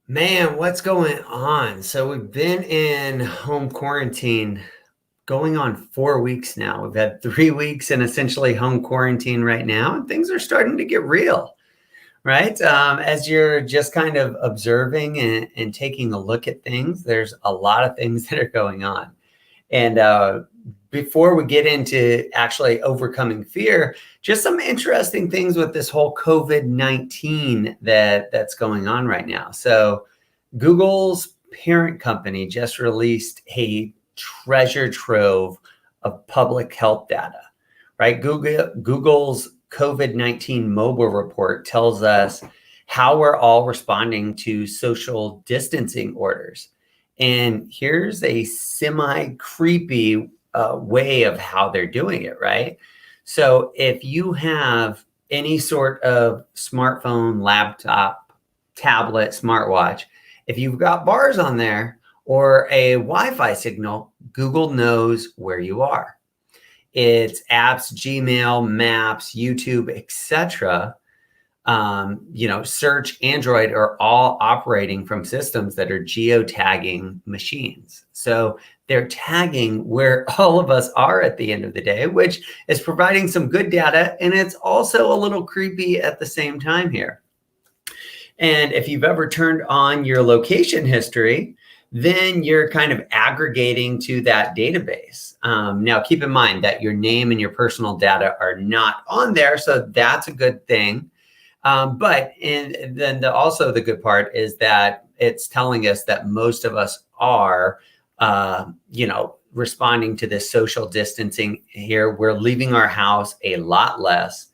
Man, what's going on? So we've been in home quarantine going on 4 weeks now. We've had 3 weeks in essentially home quarantine right now, and things are starting to get real, right? As you're just kind of observing and taking a look at things, there's a lot of things that are going on. And before we get into actually overcoming fear, just some interesting things with this whole COVID-19 that's going on right now. So Google's parent company just released a treasure trove of public health data, right? Google's COVID-19 mobile report tells us how we're all responding to social distancing orders. And here's a semi creepy way of how they're doing it, right? So if you have any sort of smartphone, laptop, tablet, smartwatch, if you've got bars on there or a Wi-Fi signal, Google knows where you are. It's apps, Gmail, Maps, YouTube, etc. Search, Android are all operating from systems that are geotagging machines. So they're tagging where all of us are at the end of the day, which is providing some good data. And it's also a little creepy at the same time here. And if you've ever turned on your location history, then you're kind of aggregating to that database. Now, keep in mind that your name and your personal data are not on there, so that's a good thing. Also the good part is that it's telling us that most of us are, responding to this social distancing here. We're leaving our house a lot less.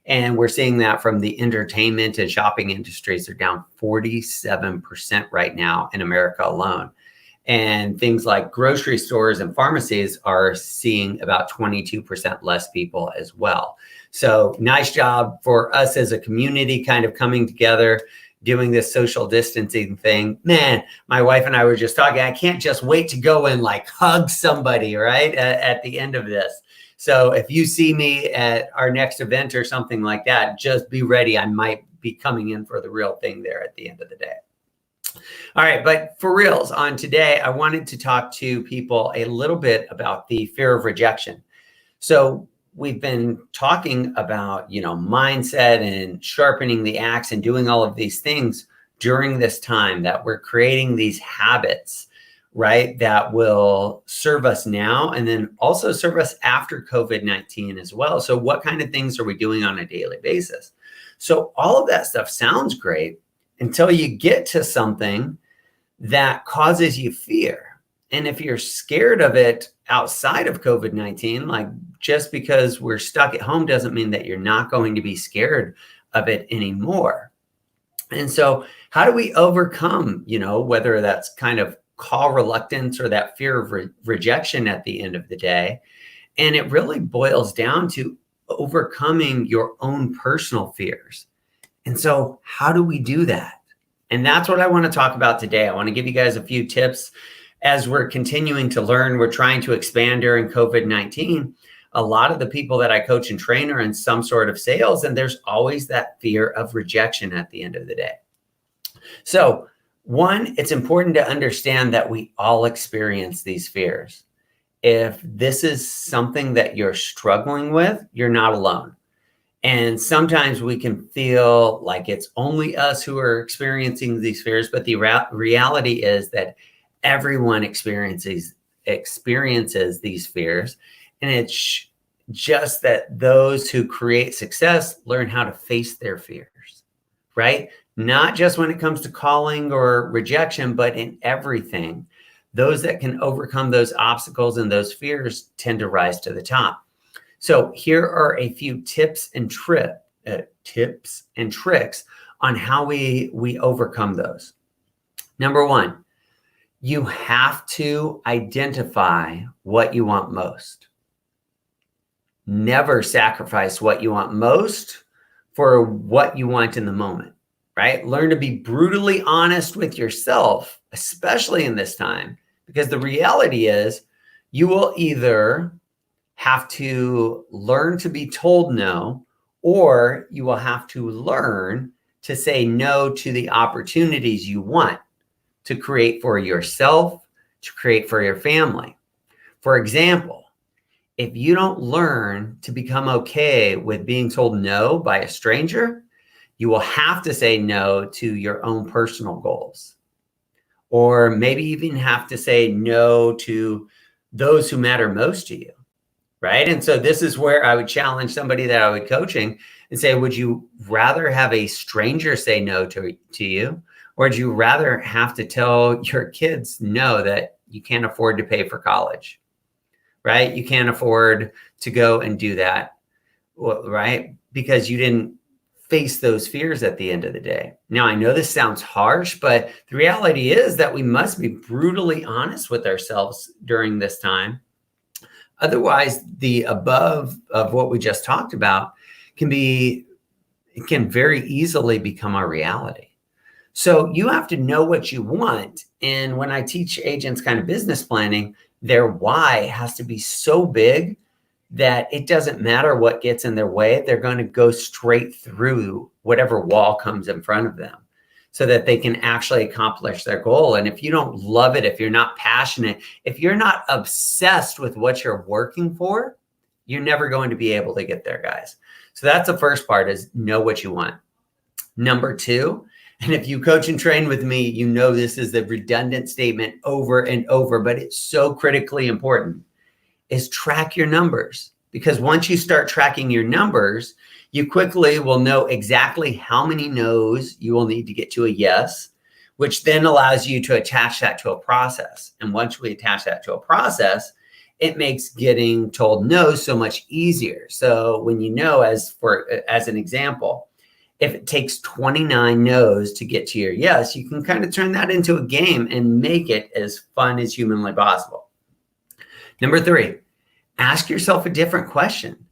And we're seeing that from the entertainment and shopping industries are down 47% right now in America alone. And things like grocery stores and pharmacies are seeing about 22% less people as well. So nice job for us as a community kind of coming together, doing this social distancing thing. Man, my wife and I were just talking, I can't just wait to go and like hug somebody, right, at the end of this. So if you see me at our next event or something like that, just be ready. I might be coming in for the real thing there at the end of the day. All right, but for reals, on today, I wanted to talk to people a little bit about the fear of rejection. So we've been talking about, mindset and sharpening the axe and doing all of these things during this time that we're creating these habits, right, that will serve us now and then also serve us after COVID-19 as well. So what kind of things are we doing on a daily basis? So all of that stuff sounds great until you get to something that causes you fear. And if you're scared of it outside of COVID-19, like just because we're stuck at home doesn't mean that you're not going to be scared of it anymore. And so how do we overcome, whether that's kind of call reluctance or that fear of rejection at the end of the day? And it really boils down to overcoming your own personal fears. And so how do we do that? And that's what I want to talk about today. I want to give you guys a few tips as we're continuing to learn. We're trying to expand during COVID-19. A lot of the people that I coach and train are in some sort of sales, and there's always that fear of rejection at the end of the day. So one, it's important to understand that we all experience these fears. If this is something that you're struggling with, you're not alone. And sometimes we can feel like it's only us who are experiencing these fears, but the reality is that everyone experiences these fears. And it's just that those who create success learn how to face their fears, right? Not just when it comes to calling or rejection, but in everything. Those that can overcome those obstacles and those fears tend to rise to the top. So here are a few tips and tricks on how we overcome those. Number one, you have to identify what you want most. Never sacrifice what you want most for what you want in the moment, right? Learn to be brutally honest with yourself, especially in this time, because the reality is you will either have to learn to be told no, or you will have to learn to say no to the opportunities you want to create for yourself, to create for your family. For example, if you don't learn to become okay with being told no by a stranger, you will have to say no to your own personal goals. Or maybe even have to say no to those who matter most to you, right? And so this is where I would challenge somebody that I would coaching and say, would you rather have a stranger say no to you? Or would you rather have to tell your kids no, that you can't afford to pay for college, right? You can't afford to go and do that, right? Because you didn't face those fears at the end of the day. Now, I know this sounds harsh, but the reality is that we must be brutally honest with ourselves during this time. Otherwise, the above of what we just talked about can very easily become our reality. So you have to know what you want. And when I teach agents kind of business planning, their why has to be so big that it doesn't matter what gets in their way. They're going to go straight through whatever wall comes in front of them so that they can actually accomplish their goal. And if you don't love it, if you're not passionate, if you're not obsessed with what you're working for, you're never going to be able to get there, guys. So that's the first part, is know what you want. Number two, and if you coach and train with me, you know this is the redundant statement over and over, but it's so critically important, is track your numbers. Because once you start tracking your numbers, you quickly will know exactly how many no's you will need to get to a yes, which then allows you to attach that to a process. And once we attach that to a process, it makes getting told no so much easier. So when you know, as an example, if it takes 29 no's to get to your yes, you can kind of turn that into a game and make it as fun as humanly possible. Number three, ask yourself a different question.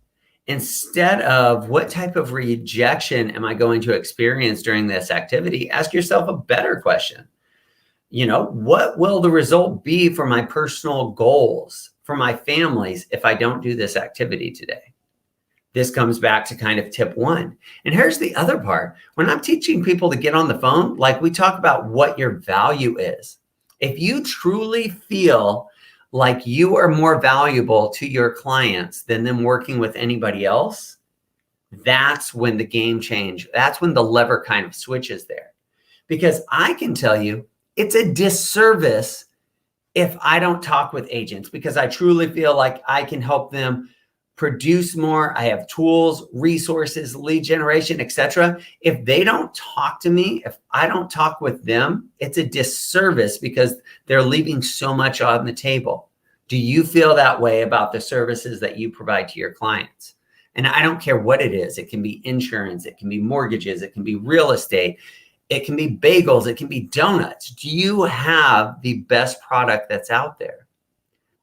Instead of what type of rejection am I going to experience during this activity, ask yourself a better question. What will the result be for my personal goals, for my families, if I don't do this activity today? This comes back to kind of tip one. And here's the other part. When I'm teaching people to get on the phone, like, we talk about what your value is. If you truly feel like you are more valuable to your clients than them working with anybody else, that's when the game change. That's when the lever kind of switches there. Because I can tell you, it's a disservice if I don't talk with agents, because I truly feel like I can help them produce more. I have tools, resources, lead generation, etc. If they don't talk to me, if I don't talk with them, it's a disservice because they're leaving so much on the table. Do you feel that way about the services that you provide to your clients? And I don't care what it is. It can be insurance, it can be mortgages, it can be real estate, it can be bagels, it can be donuts. Do you have the best product that's out there?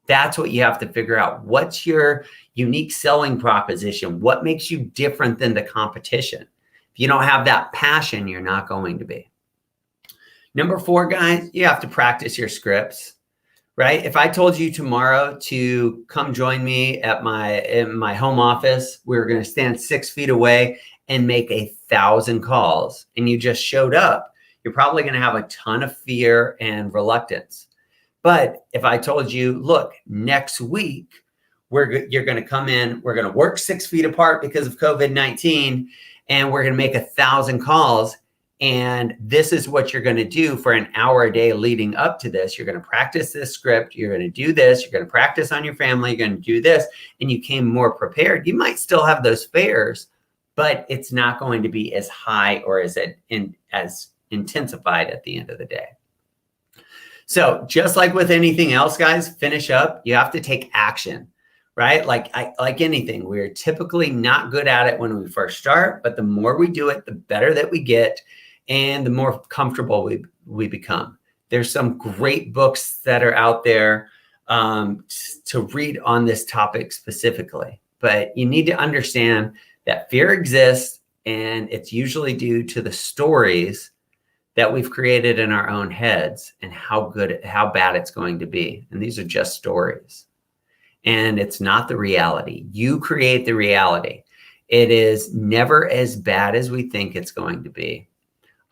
That's what you have to figure out. What's your unique selling proposition? What makes you different than the competition? If you don't have that passion, you're not going to be. Number four, guys, you have to practice your scripts, right? If I told you tomorrow to come join me in my home office, we were going to stand 6 feet away and make 1,000 calls, and you just showed up, you're probably going to have a ton of fear and reluctance. But if I told you, look, next week, you're going to come in, we're going to work 6 feet apart because of COVID-19, and we're going to make 1,000 calls. And this is what you're going to do for an hour a day leading up to this. You're going to practice this script. You're going to do this. You're going to practice on your family. You're going to do this. And you came more prepared. You might still have those fears, but it's not going to be as high or as intensified at the end of the day. So just like with anything else, guys, finish up. You have to take action, right? Like anything, we're typically not good at it when we first start, but the more we do it, the better that we get and the more comfortable we become. There's some great books that are out there to read on this topic specifically, but you need to understand that fear exists, and it's usually due to the stories that we've created in our own heads and how bad it's going to be. And these are just stories. And it's not the reality. You create the reality. It is never as bad as we think it's going to be.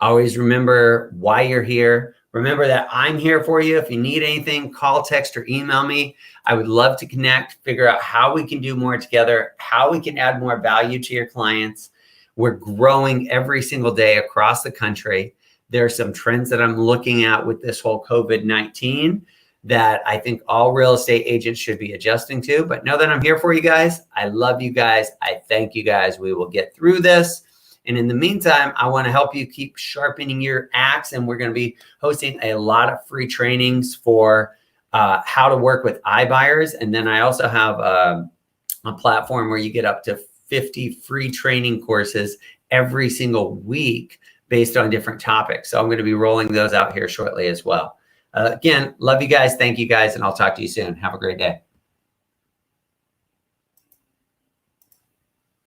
Always remember why you're here. Remember that I'm here for you. If you need anything, call, text, or email me. I would love to connect, figure out how we can do more together, how we can add more value to your clients. We're growing every single day across the country. There are some trends that I'm looking at with this whole COVID-19 that I think all real estate agents should be adjusting to. But know that I'm here for you guys. I love you guys. I thank you guys. We will get through this. And in the meantime, I want to help you keep sharpening your axe. And we're going to be hosting a lot of free trainings for how to work with iBuyers. And then I also have a platform where you get up to 50 free training courses every single week based on different topics. So I'm going to be rolling those out here shortly as well. Again, love you guys. Thank you guys. And I'll talk to you soon. Have a great day.